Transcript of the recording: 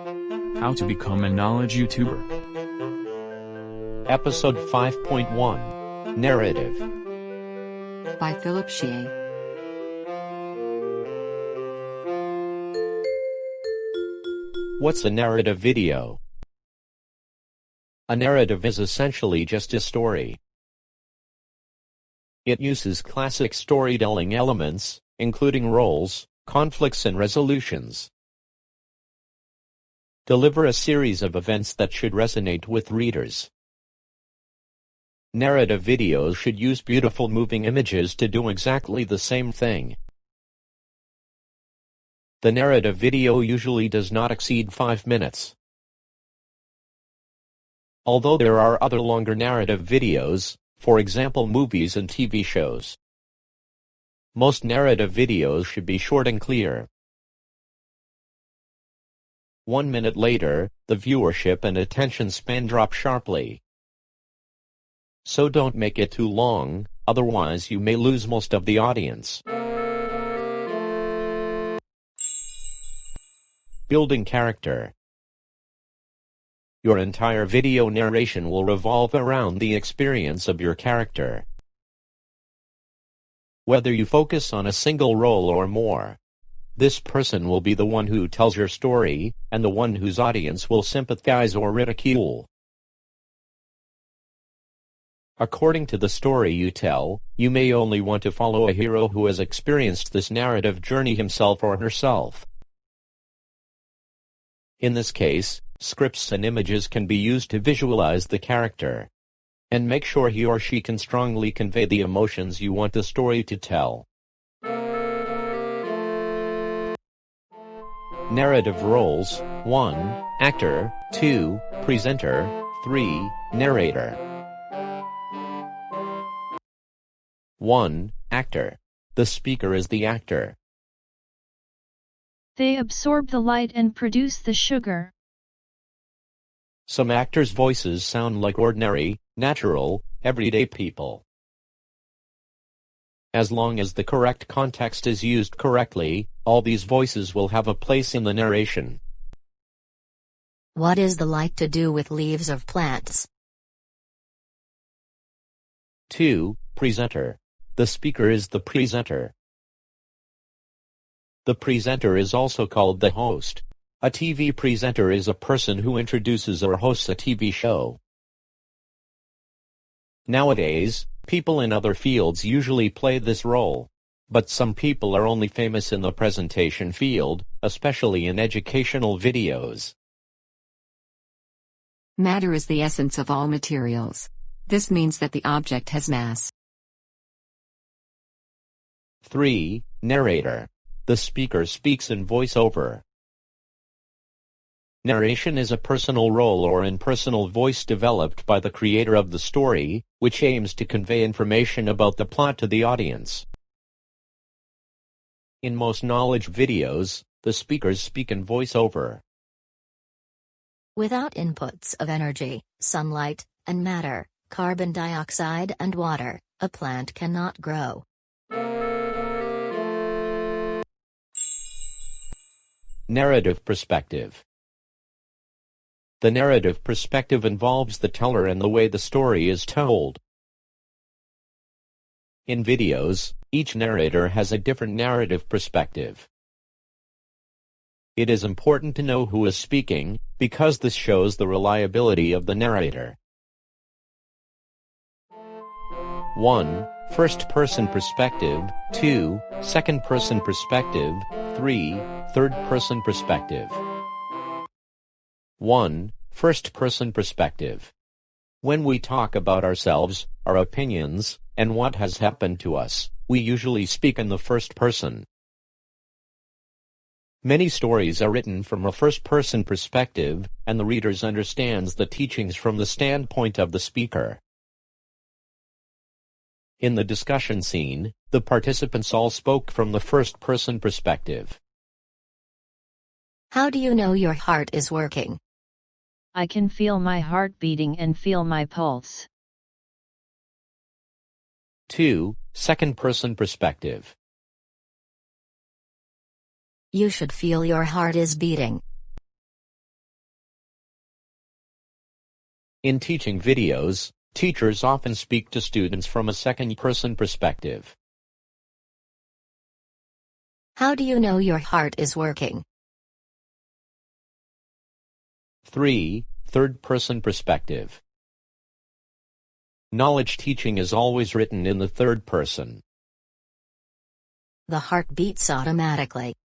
How to become a knowledge YouTuber. Episode 5.1 Narrative by Philip Shea. What's a narrative video? A narrative is essentially just a story. It uses classic storytelling elements, including roles, conflicts and resolutions. Deliver a series of events that should resonate with readers. Narrative videos should use beautiful moving images to do exactly the same thing. The narrative video usually does not exceed 5 minutes. Although there are other longer narrative videos, for example movies and TV shows, most narrative videos should be short and clear. 1 minute later, the viewership and attention span drop sharply. So don't make it too long, otherwise you may lose most of the audience. Building character. Your entire video narration will revolve around the experience of your character. Whether you focus on a single role or more, this person will be the one who tells your story, and the one whose audience will sympathize or ridicule. According to the story you tell, you may only want to follow a hero who has experienced this narrative journey himself or herself. In this case, scripts and images can be used to visualize the character, and make sure he or she can strongly convey the emotions you want the story to tell. Narrative roles: 1. Actor, 2. Presenter, 3. Narrator. 1. Actor. The speaker is the actor. They absorb the light and produce the sugar. Some actors' voices sound like ordinary, natural, everyday people. As long as the correct context is used correctly, all these voices will have a place in the narration. What is the light to do with leaves of plants? 2. Presenter. The speaker is the presenter. The presenter is also called the host. A TV presenter is a person who introduces or hosts a TV show. Nowadays, people in other fields usually play this role. But some people are only famous in the presentation field, especially in educational videos. Matter is the essence of all materials. This means that the object has mass. 3. Narrator. The speaker speaks in voiceover. Narration is a personal role or impersonal voice developed by the creator of the story, which aims to convey information about the plot to the audience. In most knowledge videos, the speakers speak in voiceover. Without inputs of energy, sunlight, and matter, carbon dioxide and water, a plant cannot grow. Narrative perspective. The narrative perspective involves the teller and the way the story is told. In videos, each narrator has a different narrative perspective. It is important to know who is speaking, because this shows the reliability of the narrator. 1. First-person perspective, 2. Second-person perspective, 3. Third-person perspective. 1. First-person perspective. When we talk about ourselves, our opinions, and what has happened to us, we usually speak in the first person. Many stories are written from a first-person perspective, and the reader understands the teachings from the standpoint of the speaker. In the discussion scene, the participants all spoke from the first-person perspective. How do you know your heart is working? I can feel my heart beating and feel my pulse. 2. Second-person perspective. You should feel your heart is beating. In teaching videos, teachers often speak to students from a second-person perspective. How do you know your heart is working? 3. Third-person perspective. Knowledge teaching is always written in the third person. The heart beats automatically.